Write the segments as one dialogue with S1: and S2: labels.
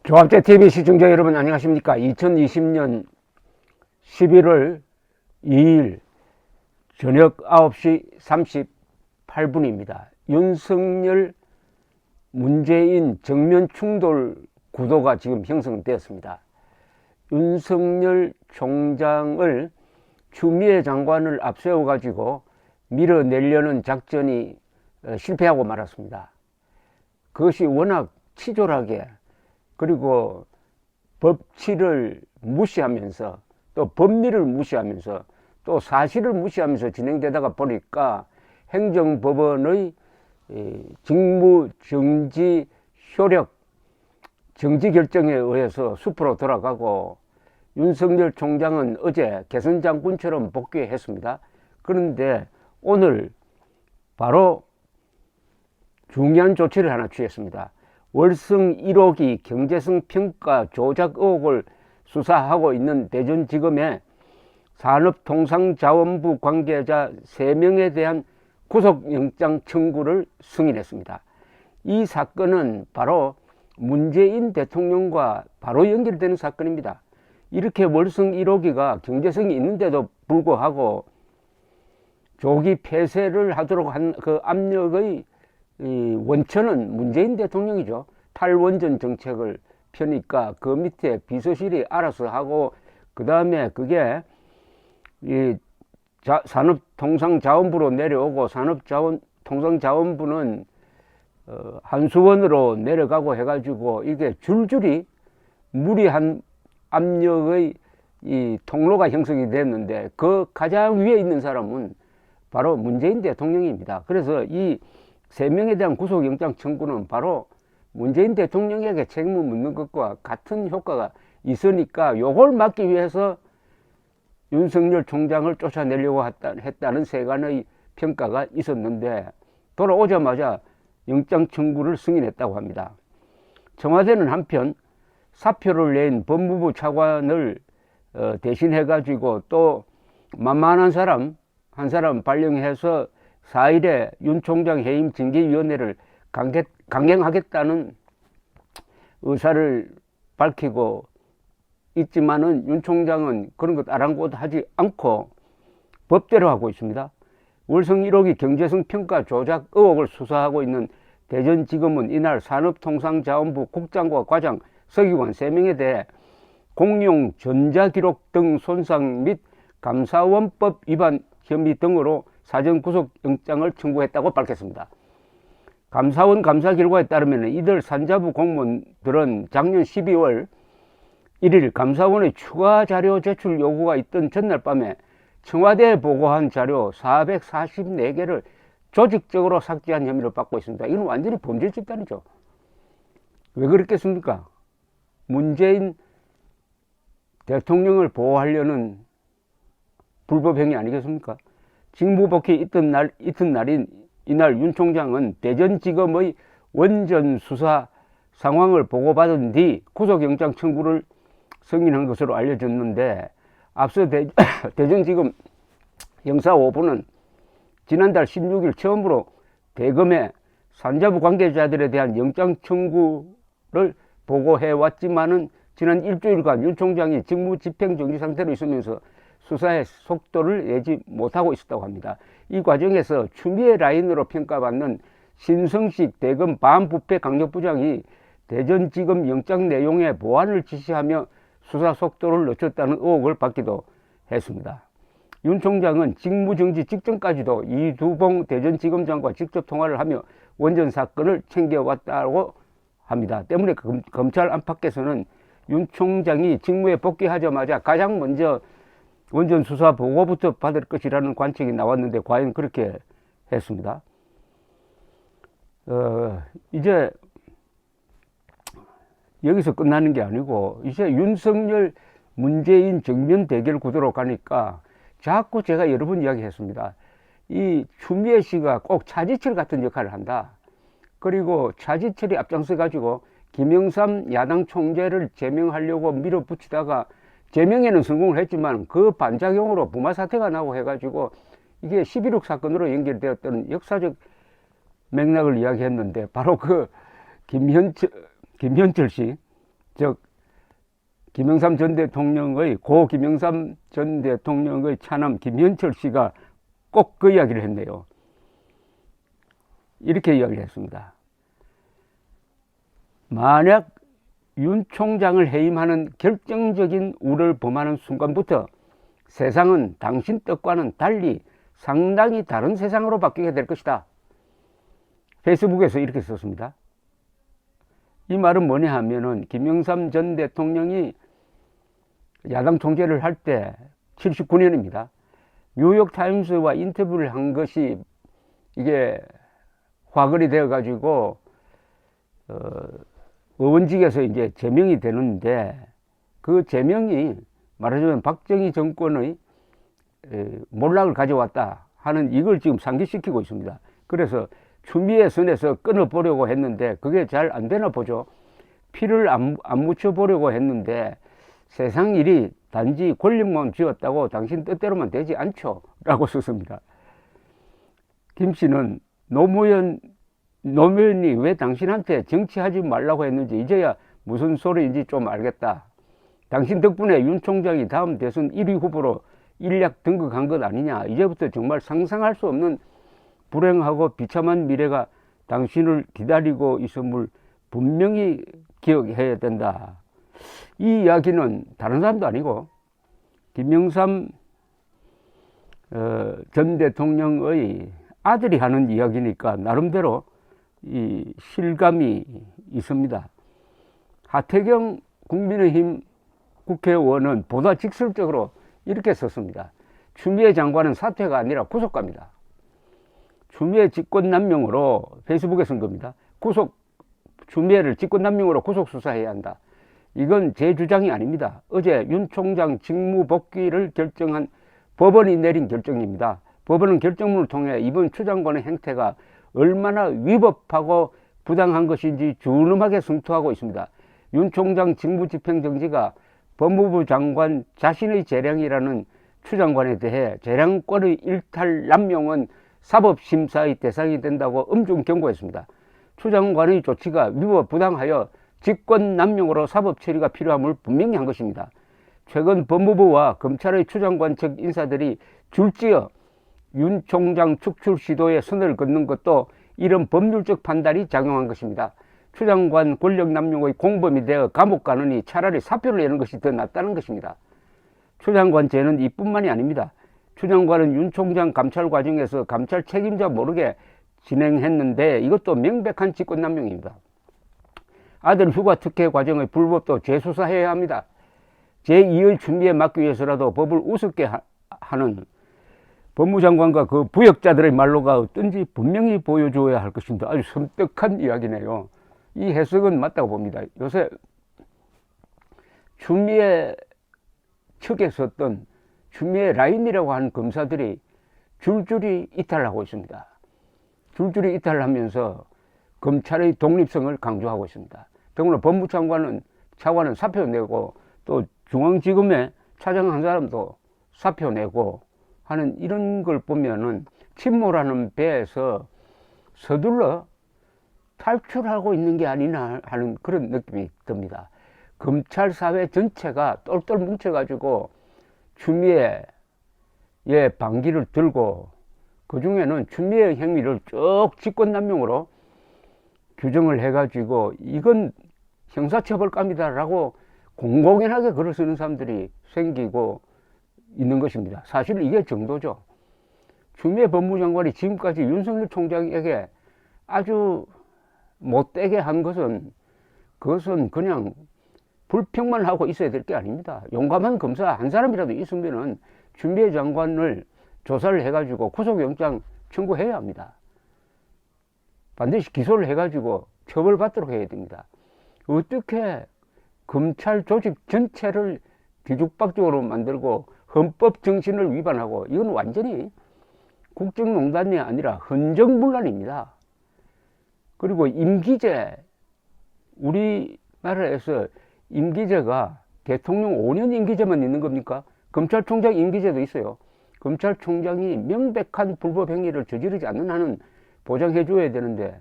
S1: 조합제 TV 시청자 여러분 안녕하십니까? 2020년 11월 2일 저녁 9시 38분입니다. 윤석열 문재인 정면 충돌 구도가 지금 형성되었습니다. 윤석열 총장을 추미애 장관을 앞세워 가지고 밀어내려는 작전이 실패하고 말았습니다. 그것이 워낙 치졸하게 그리고 법치를 무시하면서 또 법리를 무시하면서 또 사실을 무시하면서 진행되다가 보니까 행정법원의 직무정지 효력 정지 결정에 의해서 숲으로 돌아가고 윤석열 총장은 어제 개선장군처럼 복귀했습니다. 그런데 오늘 바로 중요한 조치를 하나 취했습니다. 월성 1호기 경제성 평가 조작 의혹을 수사하고 있는 대전지검에 산업통상자원부 관계자 3명에 대한 구속영장 청구를 승인했습니다. 이 사건은 바로 문재인 대통령과 바로 연결되는 사건입니다. 이렇게 월성 1호기가 경제성이 있는데도 불구하고 조기 폐쇄를 하도록 한 그 압력의 원천은 문재인 대통령이죠. 탈원전 정책을 펴니까 그 밑에 비서실이 알아서 하고 그 다음에 그게 산업통상자원부로 내려오고 산업통상자원부는 한수원으로 내려가고 해가지고 이게 줄줄이 무리한 압력의 이 통로가 형성이 됐는데 그 가장 위에 있는 사람은 바로 문재인 대통령입니다. 그래서 이 3명에 대한 구속영장 청구는 바로 문재인 대통령에게 책임을 묻는 것과 같은 효과가 있으니까 요걸 막기 위해서 윤석열 총장을 쫓아내려고 했다는 세간의 평가가 있었는데 돌아오자마자 영장 청구를 승인했다고 합니다. 청와대는 한편 사표를 낸 법무부 차관을 대신해 가지고 또 만만한 사람 한 사람 발령해서 4일에 윤 총장 해임 징계위원회를 강행하겠다는 의사를 밝히고 있지만은 윤 총장은 그런 것 아랑곳하지 않고 법대로 하고 있습니다. 월성 1호기 경제성 평가 조작 의혹을 수사하고 있는 대전지검은 이날 산업통상자원부 국장과 과장, 서기관 3명에 대해 공용 전자기록 등 손상 및 감사원법 위반 혐의 등으로 사전 구속영장을 청구했다고 밝혔습니다. 감사원 감사 결과에 따르면 이들 산자부 공무원들은 작년 12월 1일 감사원의 추가 자료 제출 요구가 있던 전날 밤에 청와대에 보고한 자료 444개를 조직적으로 삭제한 혐의를 받고 있습니다. 이건 완전히 범죄 집단이죠. 왜 그랬겠습니까? 문재인 대통령을 보호하려는 불법행위 아니겠습니까? 직무복귀 이튿날인 이날 윤 총장은 대전지검의 원전 수사 상황을 보고받은 뒤 구속영장 청구를 승인한 것으로 알려졌는데 앞서 대전지검 형사 5부는 지난달 16일 처음으로 대검에 산자부 관계자들에 대한 영장 청구를 보고해왔지만은 지난 일주일간 윤 총장이 직무집행정지 상태로 있으면서 수사의 속도를 내지 못하고 있었다고 합니다. 이 과정에서 추미애 라인으로 평가받는 신성식 대검 반부패 강력부장이 대전지검 영장 내용의 보완을 지시하며 수사 속도를 늦췄다는 의혹을 받기도 했습니다. 윤 총장은 직무정지 직전까지도 이두봉 대전지검장과 직접 통화를 하며 원전 사건을 챙겨왔다고 합니다. 때문에 검찰 안팎에서는 윤 총장이 직무에 복귀하자마자 가장 먼저 원전 수사 보고부터 받을 것이라는 관측이 나왔는데 과연 그렇게 했습니다. 이제 여기서 끝나는 게 아니고 이제 윤석열 문재인 정면 대결 구도로 가니까 자꾸 제가 여러 번 이야기했습니다. 이 추미애 씨가 꼭 차지철 같은 역할을 한다. 그리고 차지철이 앞장서 가지고 김영삼 야당 총재를 제명하려고 밀어붙이다가 제명에는 성공을 했지만 그 반작용으로 부마 사태가 나고 해가지고 이게 11.6 사건으로 연결되었던 역사적 맥락을 이야기했는데 바로 그 김현철 씨 즉 김영삼 전 대통령의 고 김영삼 전 대통령의 차남 김현철 씨가 꼭 그 이야기를 했네요. 이렇게 이야기를 했습니다. 만약 윤 총장을 해임하는 결정적인 우를 범하는 순간부터 세상은 당신 뜻과는 달리 상당히 다른 세상으로 바뀌게 될 것이다. 페이스북에서 이렇게 썼습니다. 이 말은 뭐냐 하면은 김영삼 전 대통령이 야당 총재를 할 때 79년입니다. 뉴욕타임스와 인터뷰를 한 것이 이게 화근이 되어 가지고 의원직에서 이제 제명이 되는데, 그 제명이 말하자면 박정희 정권의 몰락을 가져왔다 하는 이걸 지금 상기시키고 있습니다. 그래서 추미애 선에서 끊어보려고 했는데 그게 잘 안 되나 보죠. 피를 안 묻혀보려고 했는데 세상 일이 단지 권력만 쥐었다고 당신 뜻대로만 되지 않죠 라고 썼습니다. 김 씨는 노무현이 왜 당신한테 정치하지 말라고 했는지 이제야 무슨 소리인지 좀 알겠다. 당신 덕분에 윤 총장이 다음 대선 1위 후보로 일약 등극한 것 아니냐. 이제부터 정말 상상할 수 없는 불행하고 비참한 미래가 당신을 기다리고 있음을 분명히 기억해야 된다. 이 이야기는 다른 사람도 아니고 김영삼 전 대통령의 아들이 하는 이야기니까 나름대로 이 실감이 있습니다. 하태경 국민의힘 국회의원은 보다 직설적으로 이렇게 썼습니다. 추미애 장관은 사퇴가 아니라 구속갑니다. 추미애 직권남용으로 페이스북에 쓴 겁니다. 추미애를 직권남용으로 구속수사해야 한다. 이건 제 주장이 아닙니다. 어제 윤 총장 직무 복귀를 결정한 법원이 내린 결정입니다. 법원은 결정문을 통해 이번 추 장관의 행태가 얼마나 위법하고 부당한 것인지 준엄하게 검토하고 있습니다. 윤 총장 직무집행정지가 법무부 장관 자신의 재량이라는 추 장관에 대해 재량권의 일탈 남용은 사법심사의 대상이 된다고 엄중 경고했습니다. 추 장관의 조치가 위법 부당하여 직권남용으로 사법처리가 필요함을 분명히 한 것입니다. 최근 법무부와 검찰의 추 장관 측 인사들이 줄지어 윤 총장 축출 시도에 선을 긋는 것도 이런 법률적 판단이 작용한 것입니다. 추 장관 권력남용의 공범이 되어 감옥 가느니 차라리 사표를 내는 것이 더 낫다는 것입니다. 추 장관 죄는 이뿐만이 아닙니다. 추 장관은 윤 총장 감찰 과정에서 감찰 책임자 모르게 진행했는데 이것도 명백한 직권남용입니다. 아들 휴가 특혜 과정의 불법도 재수사해야 합니다. 제2의 추미애 막기 위해서라도 법을 우습게 하는 법무장관과 그 부역자들의 말로가 어떤지 분명히 보여줘야 할 것입니다. 아주 섬뜩한 이야기네요. 이 해석은 맞다고 봅니다. 요새 추미애 측에 섰던 추미애 라인이라고 하는 검사들이 줄줄이 이탈하고 있습니다. 줄줄이 이탈하면서 검찰의 독립성을 강조하고 있습니다. 더구나 법무장관은 차관은 사표 내고 또 중앙지검에 차장 한 사람도 사표 내고 하는 이런 걸 보면은 침몰하는 배에서 서둘러 탈출하고 있는 게 아니나 하는 그런 느낌이 듭니다. 검찰 사회 전체가 똘똘 뭉쳐가지고 추미애의 반기를 들고 그 중에는 추미애 행위를 쭉 직권남용으로 규정을 해가지고 이건 형사처벌감이다라고 공공연하게 글을 쓰는 사람들이 생기고 있는 것입니다. 사실 이게 정도죠. 추미애 법무장관이 지금까지 윤석열 총장에게 아주 못되게 한 것은 그것은 그냥 불평만 하고 있어야 될 게 아닙니다. 용감한 검사 한 사람이라도 있으면은 추미애 장관을 조사를 해가지고 구속영장 청구해야 합니다. 반드시 기소를 해가지고 처벌받도록 해야 됩니다. 어떻게 검찰 조직 전체를 뒤죽박죽으로 만들고 헌법 정신을 위반하고 이건 완전히 국정농단이 아니라 헌정문란입니다. 그리고 임기제, 우리나라에서 임기제가 대통령 5년 임기제만 있는 겁니까? 검찰총장 임기제도 있어요. 검찰총장이 명백한 불법 행위를 저지르지 않는 한은 보장해 줘야 되는데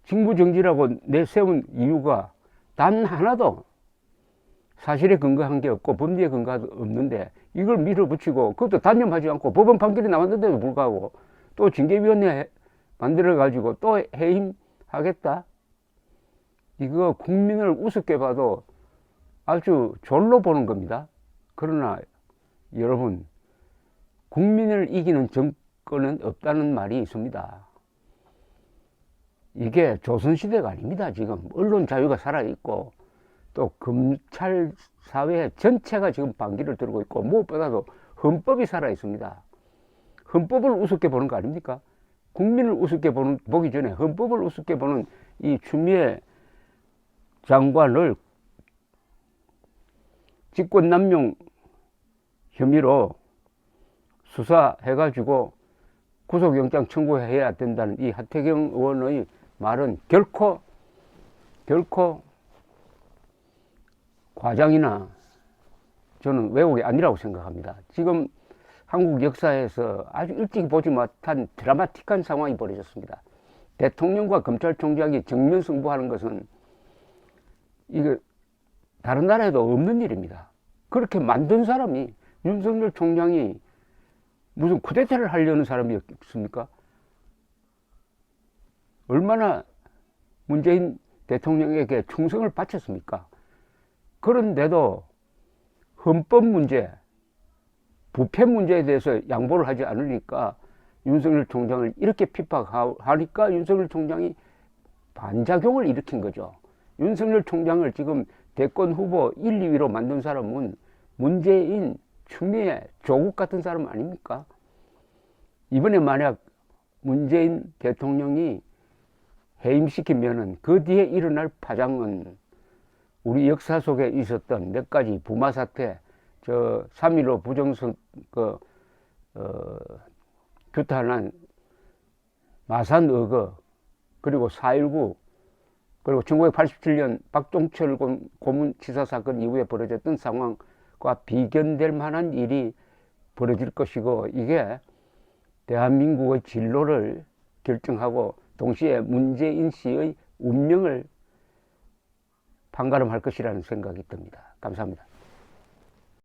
S1: 직무정지라고 내세운 이유가 단 하나도 사실에 근거한 게 없고 법리에 근거가 없는데 이걸 밀어붙이고 그것도 단념하지 않고 법원 판결이 나왔는데도 불구하고 또 징계위원회 만들어 가지고 또 해임하겠다. 이거 국민을 우습게 봐도 아주 졸로 보는 겁니다. 그러나 여러분, 국민을 이기는 정권은 없다는 말이 있습니다. 이게 조선시대가 아닙니다. 지금 언론 자유가 살아있고 또 검찰 사회 전체가 지금 반기를 들고 있고 무엇보다도 헌법이 살아있습니다. 헌법을 우습게 보는 거 아닙니까? 국민을 우습게 보기 전에 헌법을 우습게 보는 이 추미애 장관을 직권남용 혐의로 수사해가지고 구속영장 청구해야 된다는 이 하태경 의원의 말은 결코 과장이나 저는 왜곡이 아니라고 생각합니다. 지금 한국 역사에서 아주 일찍 보지 못한 드라마틱한 상황이 벌어졌습니다. 대통령과 검찰총장이 정면 승부하는 것은 이거 다른 나라에도 없는 일입니다. 그렇게 만든 사람이 윤석열 총장이 무슨 쿠데타를 하려는 사람이었습니까? 얼마나 문재인 대통령에게 충성을 바쳤습니까? 그런데도 헌법 문제, 부패 문제에 대해서 양보를 하지 않으니까 윤석열 총장을 이렇게 핍박하니까 윤석열 총장이 반작용을 일으킨 거죠. 윤석열 총장을 지금 대권 후보 1, 2위로 만든 사람은 문재인, 추미애, 조국 같은 사람 아닙니까? 이번에 만약 문재인 대통령이 해임시키면은 그 뒤에 일어날 파장은 우리 역사 속에 있었던 몇 가지 부마 사태, 3.15 부정선, 규탄한 마산 의거, 그리고 4.19, 그리고 1987년 박종철 고문치사 사건 이후에 벌어졌던 상황과 비견될 만한 일이 벌어질 것이고, 이게 대한민국의 진로를 결정하고 동시에 문재인 씨의 운명을 판가름할 것이라는 생각이 듭니다. 감사합니다.